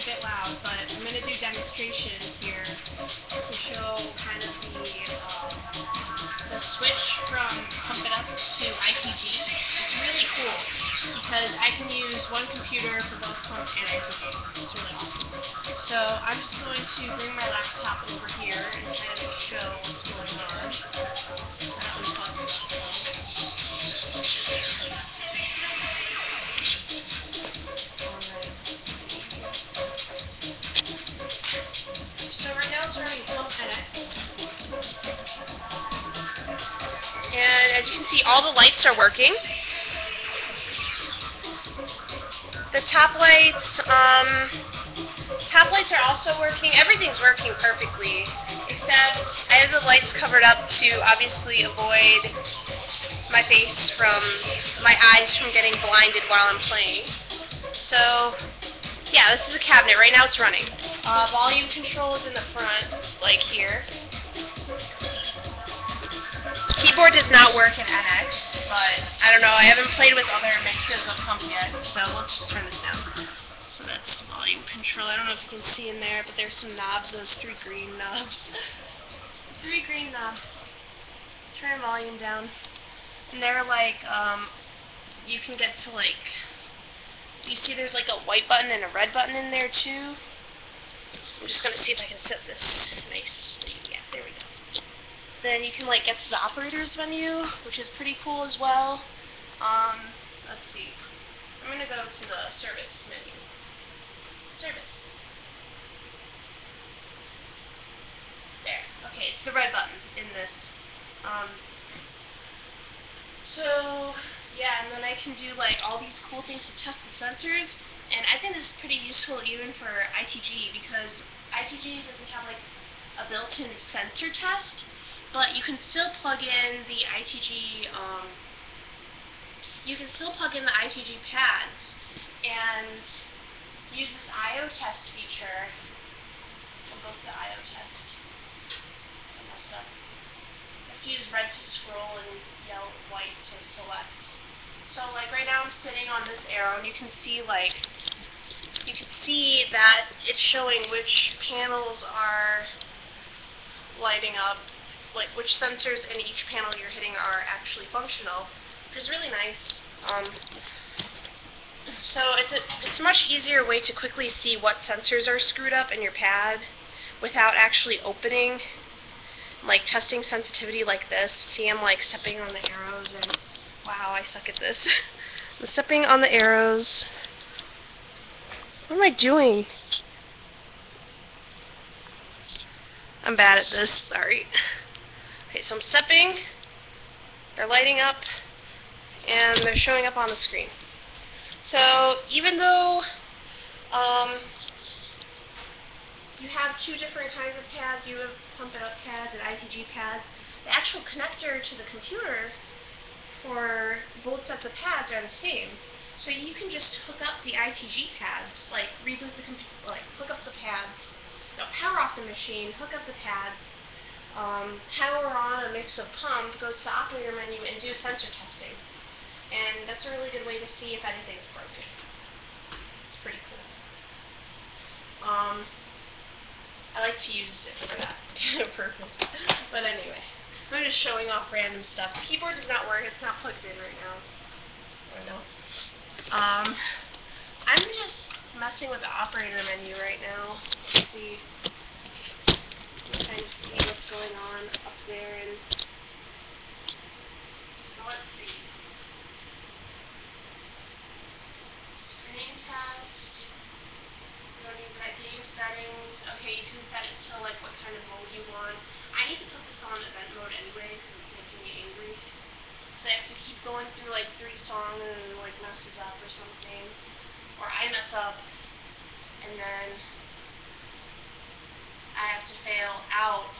bit loud, but I'm going to do demonstration here to show kind of the switch from Pump It Up to ITG. It's really cool because I can use one computer for both Pump and ITG. It's really awesome. So I'm just going to bring my laptop over here and kind of show what's going on. So right now it's running Pump and ITG. And as you can see, all the lights are working. The top lights are also working. Everything's working perfectly, except I have the lights covered up to obviously avoid my face from, my eyes from getting blinded while I'm playing. So, yeah, this is a cabinet. Right now it's running. Volume control is in the front, like here. Keyboard does not work in NX, but I don't know, I haven't played with other mixes of Pump yet, so let's just turn this down. So that's volume control. I don't know if you can see in there, but there's some knobs, those 3 green knobs. 3 green knobs. Turn volume down. And they're like, you can get to like, you see there's like a white button and a red button in there too. I'm just going to see if I can set this nicely. Yeah, there we go. Then you can like get to the operators menu, which is pretty cool as well. Let's see. I'm going to go to the service menu. Service. There. Okay, it's the red button in this. So, yeah, and then I can do like all these cool things to test the sensors, and I think this is pretty useful even for ITG, because ITG doesn't have like a built-in sensor test, but you can still plug in the ITG, pads and use this IO test feature. We'll go to the IO test. I messed up. You have to use red to scroll and yellow white to select. So like right now I'm sitting on this arrow, and you can see like, you can see that it's showing which panels are lighting up, like which sensors in each panel you're hitting are actually functional, which is really nice. So it's a much easier way to quickly see what sensors are screwed up in your pad without actually opening, like testing sensitivity like this. See, I'm like stepping on the arrows, and wow, I suck at this. I'm stepping on the arrows. What am I doing? I'm bad at this, sorry. Okay, so I'm stepping, they're lighting up, and they're showing up on the screen. So even though you have 2 different kinds of pads, you have Pump It Up pads and ITG pads, the actual connector to the computer for both sets of pads are the same. So you can just hook up the ITG pads, like reboot the computer, like hook up the pads, power off the machine, hook up the pads, power on a mix of Pump, go to the operator menu, and do sensor testing. And that's a really good way to see if anything's broken. It's pretty cool. I like to use it for that purpose. But anyway, I'm just showing off random stuff. The keyboard does not work. It's not plugged in right now. I'm just messing with the operator menu right now. Let's see. Kind of see what's going on up there. And so let's see. Screen test. Game settings. Okay, you can set it to like what kind of mode you want. I need to put this on event mode anyway because it's making me angry. So I have to keep going through like 3 songs and then like messes up or something. Or I mess up and then I have to fail out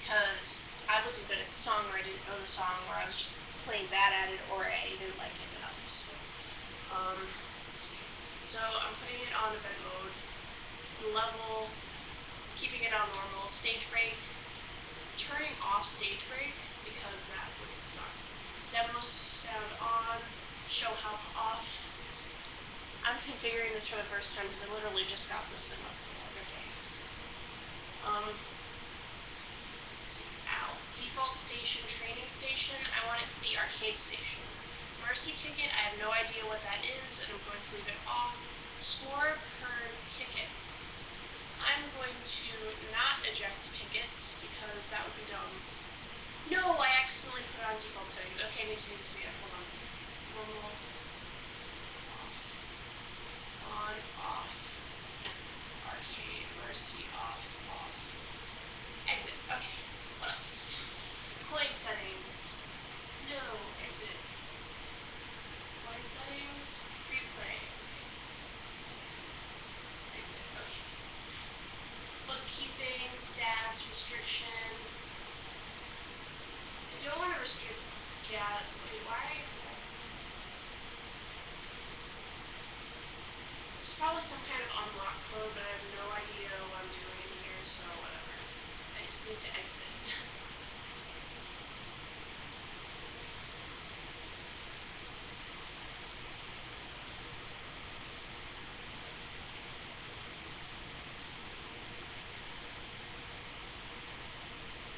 because I wasn't good at the song, or I didn't know the song, or I was just playing bad at it, or I didn't like it enough. So I'm putting it on event mode. Level, keeping it on normal. Stage break, turning off stage break because that would suck. Demo sound on, show help off. I'm configuring this for the first time because I literally just got this in the other days. Default station, training station, I want it to be arcade station. Mercy ticket, I have no idea what that is, and I'm going to leave it off. Score per ticket. I'm going to not eject tickets because that would be dumb. No, I accidentally put it on default settings. Okay, I need to see it. Hold on. Normal. Off. On, off. Arcade, mercy, off, off. Exit. Okay. What else? Coin settings. No, exit. Coin settings. Free play. Exit. Okay. Bookkeeping, stats, restriction. I don't want to restrict. Yeah. Wait, why? There's probably some kind of unlock code, but I have no idea what I'm doing here, so whatever. I just need to exit.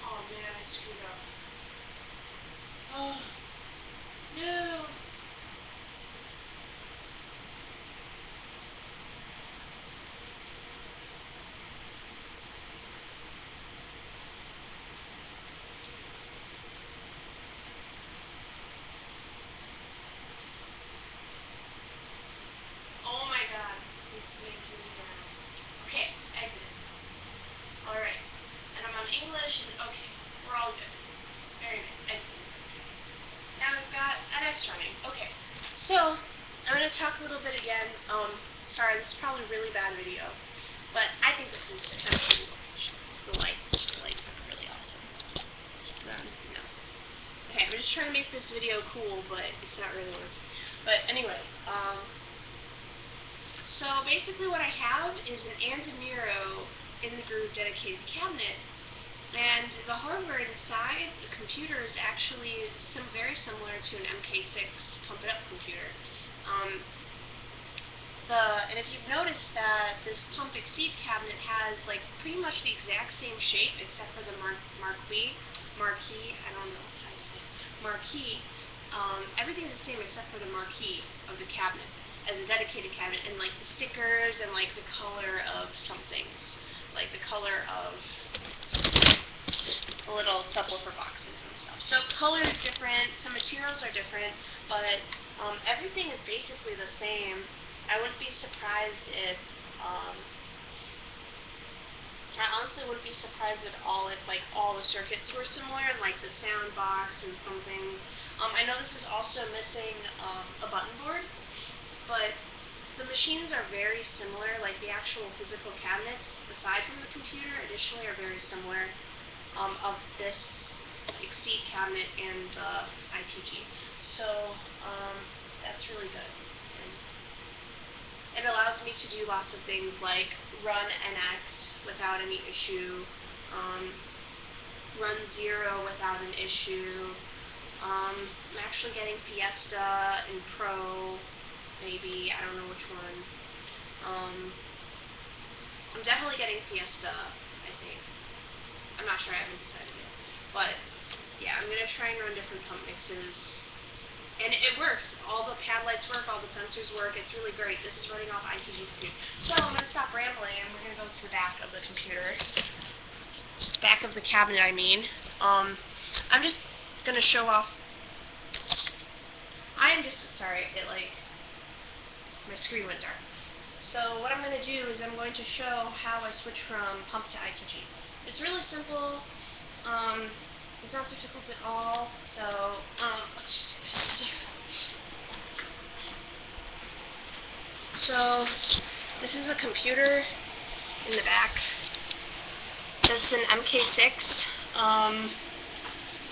Oh man, I screwed up. Oh, no! Oh my god, this makes me mad. Okay, exit. Alright, and I'm on English, and okay, we're all good. Very nice, exit. Now we've got NX running. Okay, so I'm going to talk a little bit again. Sorry, this is probably a really bad video, but I think this is kind of cool. The lights are really awesome. No. Okay, I'm just trying to make this video cool, but it's not really working. But anyway, so basically what I have is an Andamiro in the Groove dedicated cabinet. And the hardware inside the computer is actually very similar to an MK6 Pump It Up computer. And if you've noticed that this Pump Exceed cabinet has like pretty much the exact same shape except for the marquee, I don't know how to say it, marquee. Everything's the same except for the marquee of the cabinet as a dedicated cabinet, and like the stickers and like the color of some things, like the color of the little subwoofer boxes and stuff. So color is different, some materials are different, but everything is basically the same. I wouldn't be surprised if, I honestly wouldn't be surprised at all if like all the circuits were similar, and like the sound box and some things. I know this is also missing a button board, but the machines are very similar, like the actual physical cabinets, aside from the computer, additionally are very similar. Of this Exceed cabinet and the ITG. So that's really good. And it allows me to do lots of things like run NX without any issue, run 0 without an issue. I'm actually getting Fiesta and Pro, maybe, I don't know which one. I'm definitely getting Fiesta, I think. I'm not sure, I haven't decided yet. But, yeah, I'm going to try and run different pump mixes. And it works. All the pad lights work, all the sensors work. It's really great. This is running off ITG computer. So, I'm going to stop rambling, and we're going to go to the back of the computer. Back of the cabinet, I mean. I'm just going to show off. Sorry, my screen went dark. So what I'm going to do is I'm going to show how I switch from pump to ITG. It's really simple. It's not difficult at all. So let's just So this is a computer in the back. This is an MK6.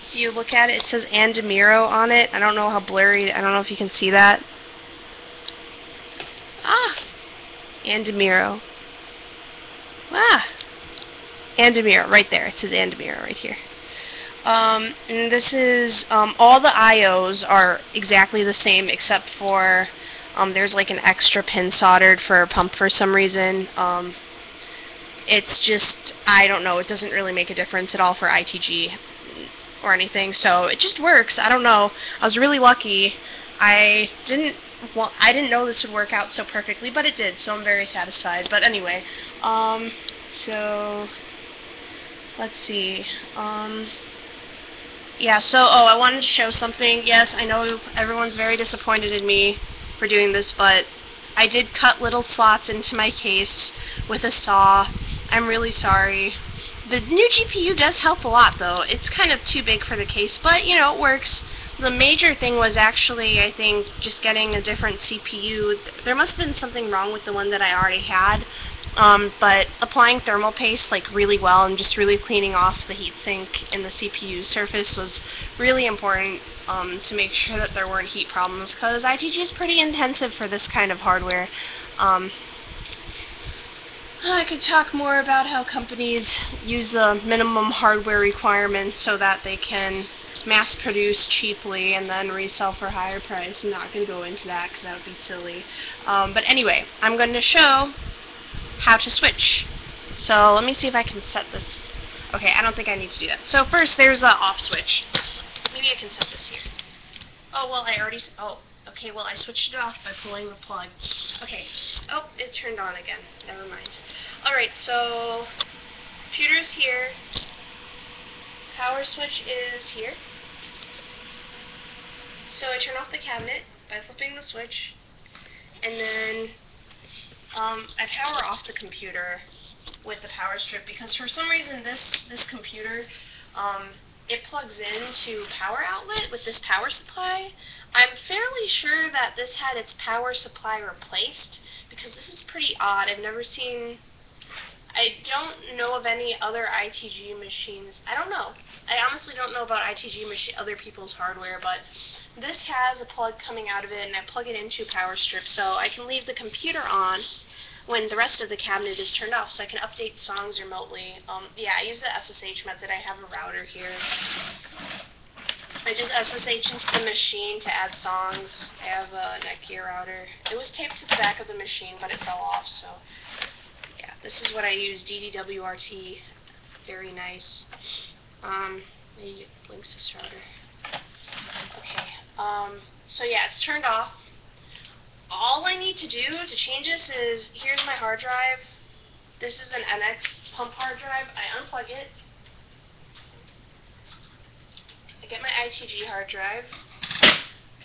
If you look at it, it says Andamiro on it. I don't know how blurry. I don't know if you can see that. Andamiro. Andamiro, right there. It says Andamiro right here. And this is, all the IOs are exactly the same except for There's like an extra pin soldered for a pump for some reason. It's just, I don't know, it doesn't really make a difference at all for ITG or anything, so it just works. I don't know. I was really lucky. I didn't know this would work out so perfectly, but it did, so I'm very satisfied. But anyway, so let's see. Yeah, so, I wanted to show something. Yes, I know everyone's very disappointed in me for doing this, but I did cut little slots into my case with a saw. I'm really sorry. The new GPU does help a lot, though. It's kind of too big for the case, but, you know, it works. The major thing was actually, I think, just getting a different CPU. There must have been something wrong with the one that I already had, but applying thermal paste like really well and just really cleaning off the heatsink in the CPU surface was really important to make sure that there weren't heat problems, because ITG is pretty intensive for this kind of hardware. I could talk more about how companies use the minimum hardware requirements so that they can mass produce cheaply and then resell for higher price. I'm not going to go into that because that would be silly. But anyway, I'm going to show how to switch. So let me see if I can set this. Okay, I don't think I need to do that. So first there's an off switch. Maybe I can set this here. Oh, well, okay, well, I switched it off by pulling the plug. Okay. Oh, it turned on again. Never mind. Alright, so computer's here. Power switch is here. So I turn off the cabinet by flipping the switch, and then I power off the computer with the power strip, because for some reason this computer, it plugs into power outlet with this power supply. I'm fairly sure that this had its power supply replaced, because this is pretty odd. I don't know of any other ITG machines. I don't know. I honestly don't know about ITG other people's hardware, but this has a plug coming out of it, and I plug it into power strip, so I can leave the computer on when the rest of the cabinet is turned off, so I can update songs remotely. Yeah, I use the SSH method. I have a router here. I just SSH into the machine to add songs. I have a Netgear router. It was taped to the back of the machine, but it fell off, so yeah, this is what I use, DDWRT. Very nice. Maybe links this router. Okay, so yeah, it's turned off. All I need to do to change this is, here's my hard drive. This is an NX pump hard drive. I unplug it. I get my ITG hard drive,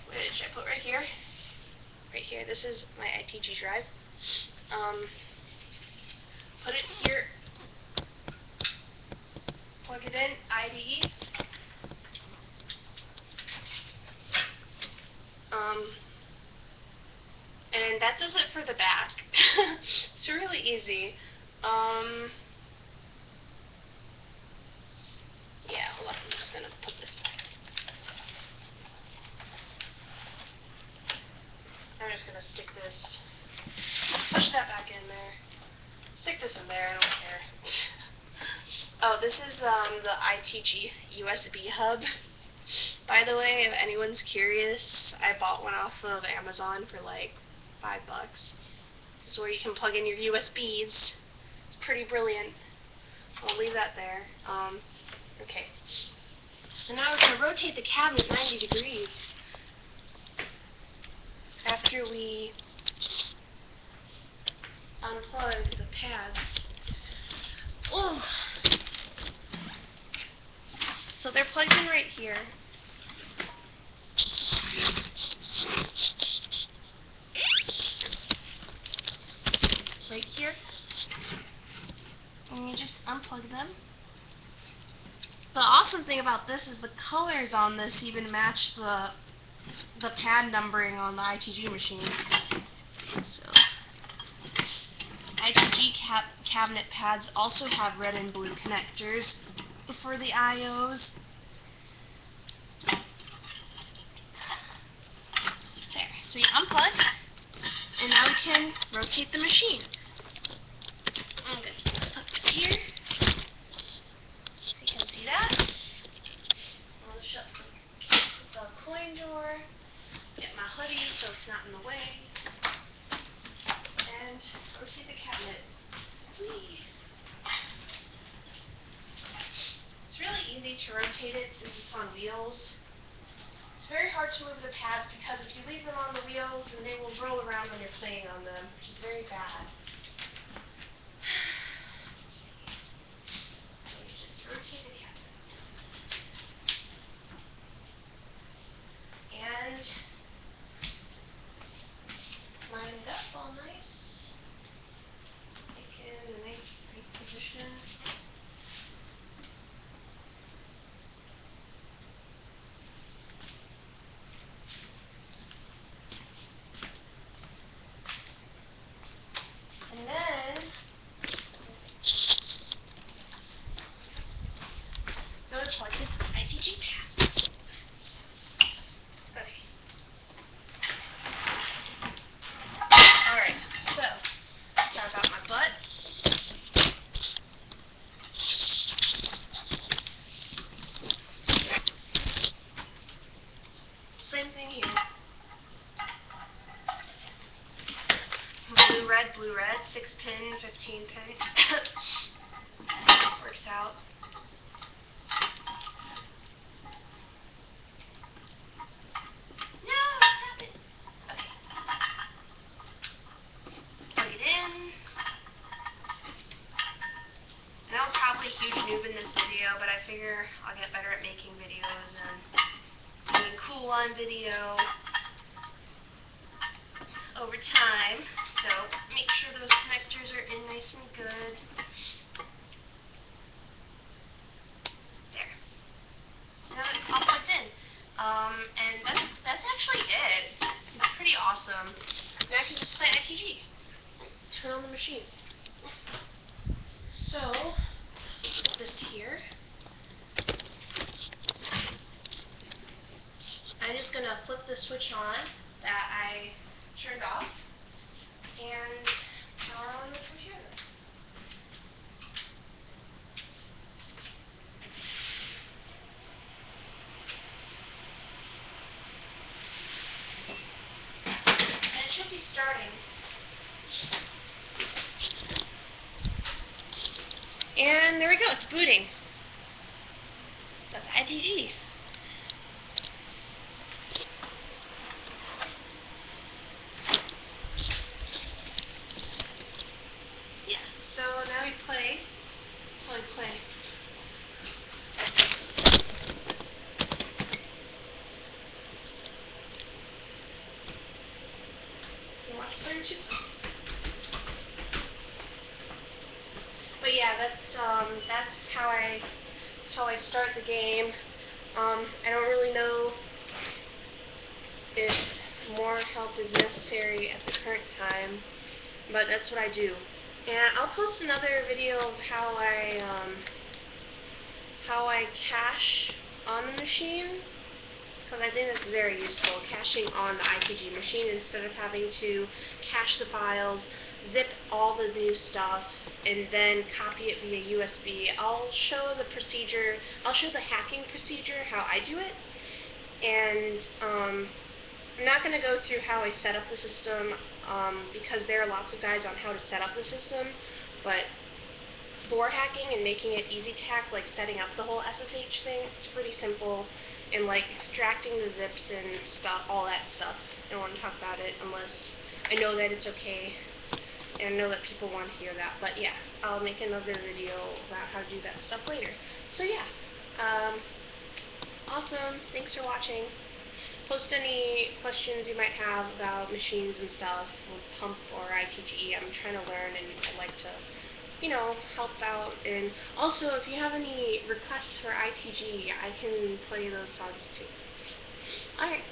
which I put right here. Right here. This is my ITG drive. Put it here. Plug it in. IDE. And that does it for the back. It's really easy. Yeah, hold on, I'm just gonna put this back. I'm just gonna stick this, push that back in there, stick this in there, I don't care. Oh, this is the ITG USB hub. By the way, if anyone's curious, I bought one off of Amazon for like $5. This is where you can plug in your USBs. It's pretty brilliant. I'll leave that there. Okay. So now we're going to rotate the cabinet 90 degrees after we unplug the pads. Oh. So they're plugged in right here. Right here. And you just unplug them. The awesome thing about this is the colors on this even match the pad numbering on the ITG machine. So ITG cabinet pads also have red and blue connectors for the IOs. There. So you unplug, and now we can rotate the machine. I'm going to put this here, so you can see that. I'm going to shut the coin door, get my hoodie so it's not in the way. And rotate the cabinet. Whee! It's really easy to rotate it since it's on wheels. It's very hard to move the pads because if you leave them on the wheels, then they will roll around when you're playing on them, which is very bad. So you just rotate the cabinet. And line it up all nice. Make it in a nice right position. And then go to plug this ITG pad. Okay. Alright, so sorry about my butt. Same thing here. Blue red, 6 pin, 15 pin. Works out. No, stop it. Okay. Plug it in. I know I'm probably a huge noob in this video, but I figure I'll get better at making videos and being cool on video over time. So make sure those connectors are in nice and good. There. Now it's all plugged in. And that's actually it. It's pretty awesome. Now I can just play ITG. Turn on the machine. So, put this here. I'm just going to flip the switch on that I turned off and power on the computer. And it should be starting. And there we go, it's booting. That's ITG. Yeah, so now we play. That's how we play. You watch player 2. But yeah, that's how I start the game. I don't really know if more help is necessary at the current time, but that's what I do. And I'll post another video of how I cache on the machine, because I think that's very useful, caching on the ITG machine instead of having to cache the files, zip all the new stuff, and then copy it via USB. I'll show the procedure, I'll show the hacking procedure, how I do it, and I'm not going to go through how I set up the system, because there are lots of guides on how to set up the system, but for hacking and making it easy to hack, like setting up the whole SSH thing, it's pretty simple, and like extracting the zips and stuff, all that stuff. I don't want to talk about it unless I know that it's okay, and I know that people want to hear that, but yeah, I'll make another video about how to do that stuff later. So yeah, awesome, thanks for watching. Post any questions you might have about machines and stuff, or Pump or ITG. I'm trying to learn, and I'd like to, you know, help out. And also, if you have any requests for ITG, I can play those songs too. Alright.